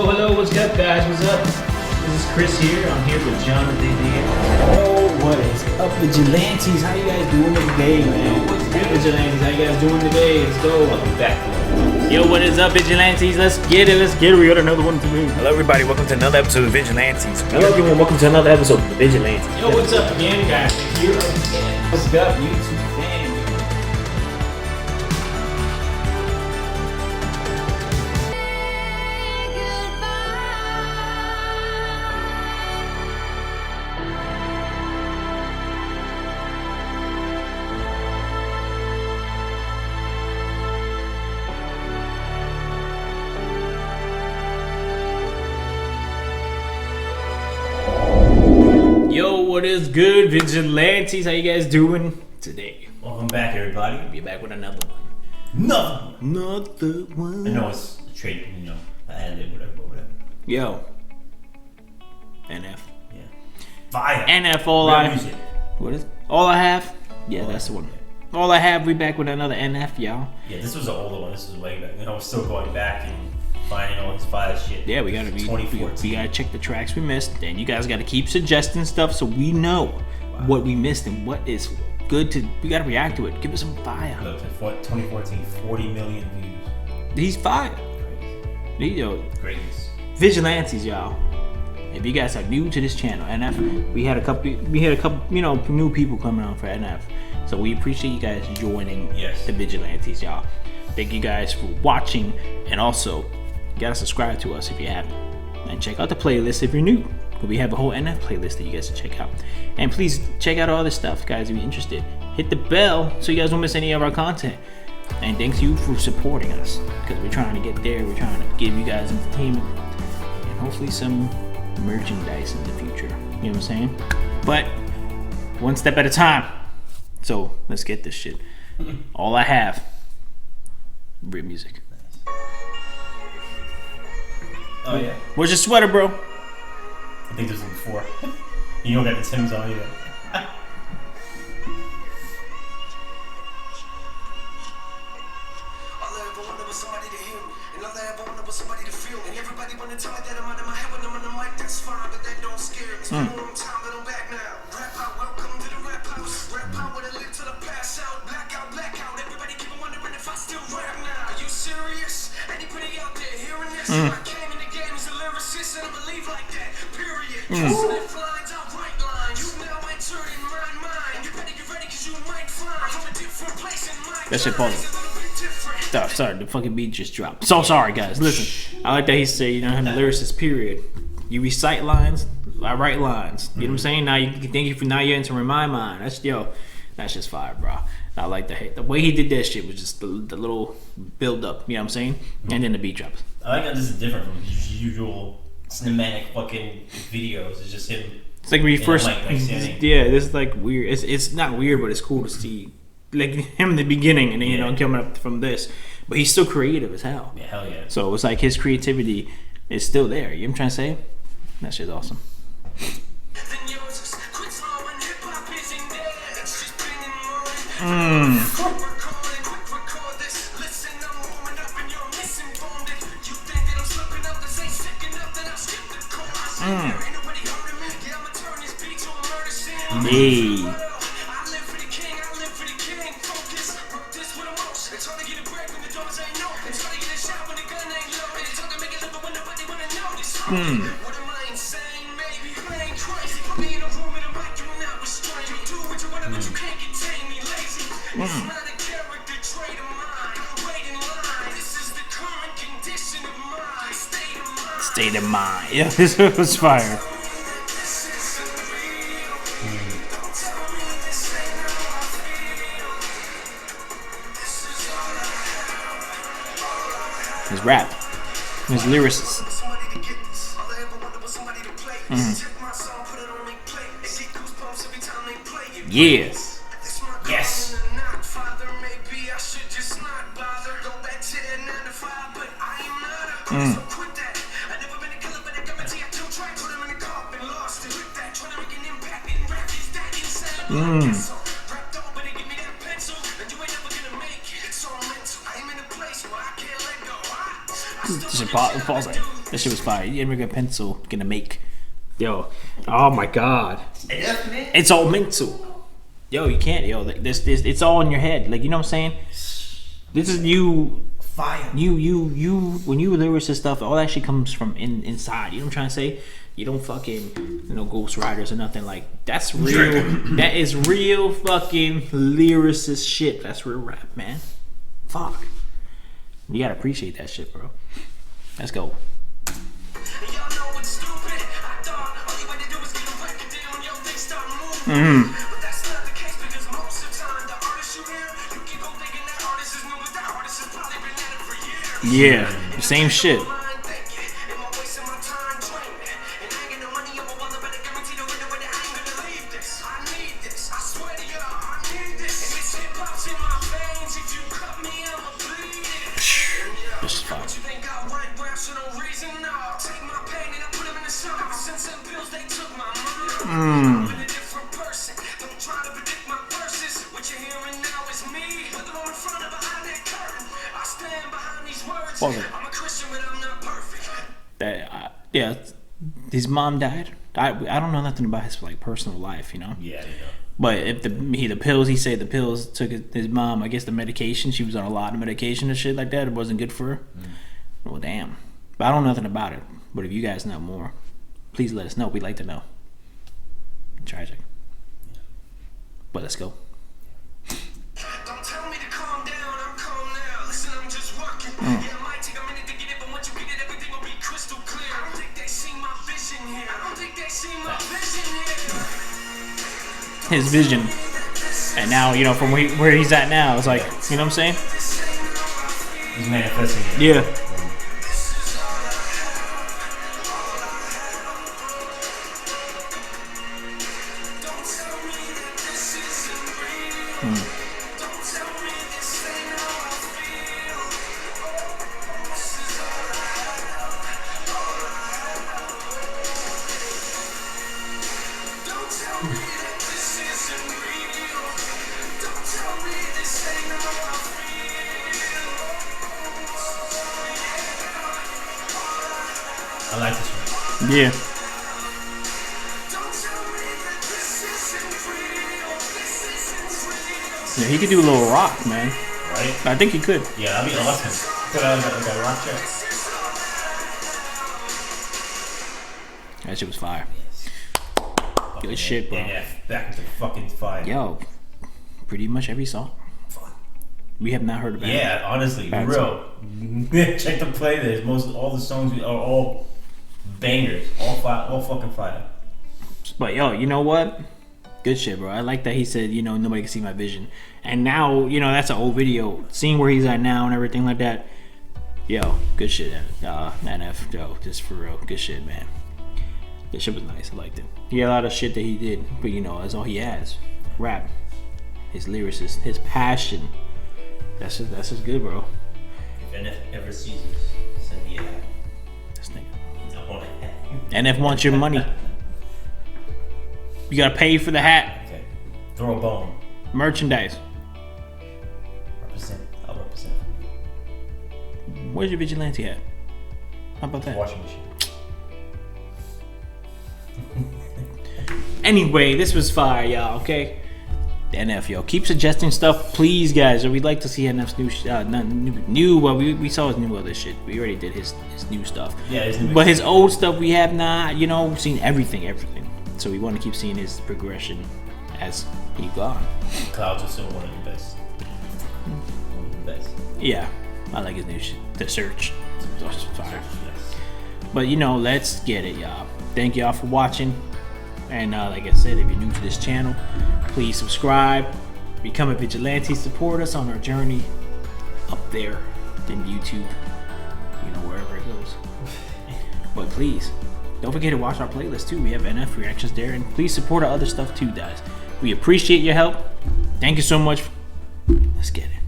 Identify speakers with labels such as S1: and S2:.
S1: Hello, what's up, guys? What's up? This is Chris here. I'm here with Jonathan here.
S2: Oh, what is up, Vigilantes? How you guys doing today, man? What's up, Vigilantes? How you guys doing today? Let's go.
S1: I'll be back.
S2: Yo, what is up, Vigilantes? Let's get it. We got another one today.
S3: Hello, everybody. Welcome to another episode of Vigilantes.
S1: Hello, everyone. Welcome to another episode of The Vigilantes.
S2: Yo, what's up again, guys? Here again. What's up, YouTube fam? Yo, what is good, Vigilantes? How you guys doing today?
S1: Welcome back, everybody.
S2: We'll be back with another one.
S1: Another one. I know it's a trade, I added it, whatever.
S2: Yo. NF.
S1: Yeah. Fire.
S2: NF, all I...
S1: Realmusic.
S2: What is it? All I have? Yeah, that's the one. All I have, we back with another NF, y'all.
S1: Yeah, this was an older one. This was way back. We're still going back and finding all this fire shit.
S2: Yeah, we gotta be.
S1: 2014.
S2: We gotta check the tracks we missed, and you guys gotta keep suggesting stuff so we know what we missed and what is good to. We gotta react to it. Give us some fire.
S1: Look, 2014, 40 million views.
S2: He's fire.
S1: Crazy.
S2: Yo,
S1: Greatness.
S2: Vigilantes, y'all. If you guys are new to this channel, NF, we had a couple, new people coming on for NF. So we appreciate you guys joining the Vigilantes, y'all. Thank you guys for watching, and also you gotta subscribe to us if you haven't, and check out the playlist if you're new. We have a whole NF playlist that you guys can check out, and please check out all this stuff, guys. If you're interested, hit the bell so you guys don't miss any of our content. And thanks you for supporting us, because we're trying to get there. We're trying to give you guys entertainment and hopefully some merchandise in the future. You know what I'm saying? But one step at a time. So let's get this shit. All I have. Realmusic.
S1: Oh yeah.
S2: Where's your sweater, bro?
S1: I think there's like 4. You don't got the Timbs on either.
S2: That shit pause. Oh, sorry, the fucking beat just dropped. So sorry, guys. Listen, I like that he said, you know, I'm the lyricist, period. You recite lines, I write lines. You know what I'm saying? Now you thank you for now you're entering my mind. That's just fire, bro. I like the way he did that shit was just the little build up. You know what I'm saying? And then the beat drops.
S1: I like that this is different from his usual cinematic fucking videos. It's just him.
S2: It's like when you first,
S1: standing.
S2: yeah, this is like weird. It's not weird, but it's cool to see like him in the beginning, and then you know coming up from this. But he's still creative as hell.
S1: Yeah, hell yeah.
S2: So it's like his creativity is still there. You know what I'm trying to say? That shit's awesome. Hey. State of mind. Yeah, this was fire. His rap, his lyricist. Yeah.
S1: Yes.
S2: Just a Pause it. That shit was fire. Immigrant pencil gonna make. Yo, oh my god. It's all mental. Yo, you can't. Yo, this. It's all in your head. Like, you know what I'm saying? This is you.
S1: Fire.
S2: You. When you lyrics and stuff, all that shit comes from inside. You know what I'm trying to say? You don't fucking, Ghost Riders or nothing. Like, that's real. That is real fucking lyricist shit. That's real rap, man. Fuck. You gotta appreciate that shit, bro. Let's go. Yeah, the same shit. This is fine. Yeah, his mom died. I don't know nothing about his like personal life, you know.
S1: Yeah.
S2: But if the pills, he said the pills took his mom. I guess the medication, she was on a lot of medication and shit like that. It wasn't good for her. Well, damn. But I don't know nothing about it. But if you guys know more, please let us know. We'd like to know. Tragic. But let's go.
S4: Don't tell me to calm down, I'm calm now. Listen, I'm just working. Yeah, it might take a minute to get it, but once you get it, everything will be crystal clear. I don't think they see my vision here.
S2: His vision. And now, from where he's at now, it's like, you know what I'm saying?
S1: He's manifesting it.
S2: Yeah.
S1: I like this one.
S2: Yeah. Yeah, he could do a little rock, man.
S1: Right?
S2: I think he could.
S1: Yeah, that'd be awesome. Put out like a rock check.
S2: That shit was fire. Good shit, bro.
S1: Yeah, back into fucking fire.
S2: Yo, pretty much every song. We have not heard about it.
S1: Yeah, honestly,
S2: Bad
S1: real. Check the playlist. All the songs are all bangers. All fucking fire.
S2: But yo, you know what? Good shit, bro. I like that he said, nobody can see my vision. And now, that's an old video. Seeing where he's at now and everything like that. Yo, good shit, NF. Yo, just for real. Good shit, man. That shit was nice. I liked it. He had a lot of shit that he did. But, that's all he has. Rap. His lyricist. His passion. That's just good, bro.
S1: If NF ever sees this, send me a hat.
S2: This nigga.
S1: I want a hat.
S2: NF wants your money. You gotta pay for the hat.
S1: Okay. Throw a bone.
S2: Merchandise.
S1: I'll represent for you.
S2: Where's your vigilante at? How about that?
S1: Washing machine.
S2: Anyway, this was fire, y'all, okay? NF, yo. Keep suggesting stuff, please, guys. We'd like to see NF's we saw his new other shit. We already did his new stuff.
S1: Yeah, his new
S2: But his old stuff, we have not, seen everything. So we want to keep seeing his progression as he go on.
S1: Clouds are still one of the best. One of the best.
S2: Yeah, I like his new shit. The Search. That's fire.
S1: Yes.
S2: But, let's get it, y'all. Thank y'all for watching. And like I said, if you're new to this channel, please subscribe, become a vigilante, support us on our journey up there in YouTube, wherever it goes. But please, don't forget to watch our playlist too. We have NF reactions there, and please support our other stuff too, guys. We appreciate your help. Thank you so much. Let's get it.